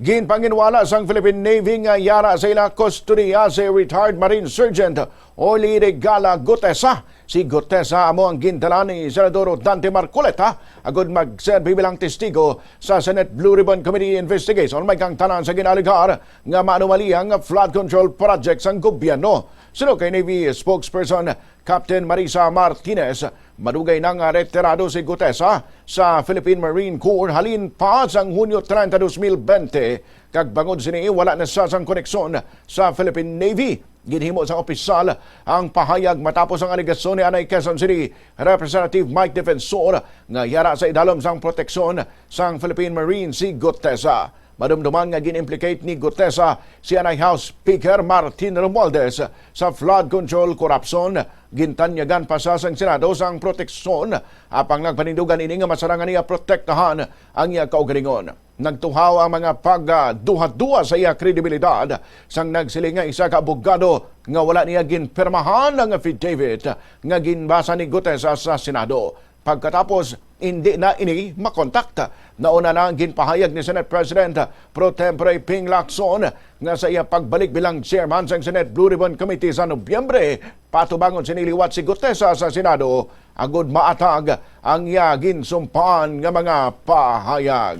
Ginpanginwala sang Philippine Navy nga yara sa ila kustodiya si retired Marine Sergeant Orly Guteza. Si Guteza amo ang gintala ni Senador Dante Marcoleta agud magserbi bilang testigo sa Senate Blue Ribbon Committee investigation may kang tanan sa ginaligar nga maanumaliyang flood control project sang gobyerno. Sino kay Navy spokesperson Captain Marisa Martinez, madugay nang retirado si Guteza sa Philippine Marine Corps halin pa sang Hunyo 30, 2020 kag bangod sini wala na sa sang koneksyon sa Philippine Navy. Ginhimo sa opisyal ang pahayag matapos ang aligasyon ni Anay Quezon City Representative Mike Defensor nga yara sa idalom sang proteksyon sang Philippine Marine si Guteza. Madumduman nga gin-implicate ni Guteza si Anay House Speaker Martin Romualdez sa flood control corruption. Gintanyagan pa sa Senado sang proteksyon apang nagpanindugan ini nga masarangan niya protektahan ang iya kaugalingon. Nagtuhaw ang mga pagduha-duha sa iya kredibilidad sang nagsiling nga isa ka abogado nga wala niya ginpirmahan ang affidavit nga ginbasa ni Guteza sa Senado. Pagkatapos, hindi na ini makontakta. Nauna na ang ginpahayag ni Senate President Pro Tempore Ping Lacson nga sa iya pagbalik bilang chairman sa Senate Blue Ribbon Committee sa Nobyembre, patubangon siniliwat si Guteza sa Senado agud maatag ang iya ginsumpaan nga mga pahayag.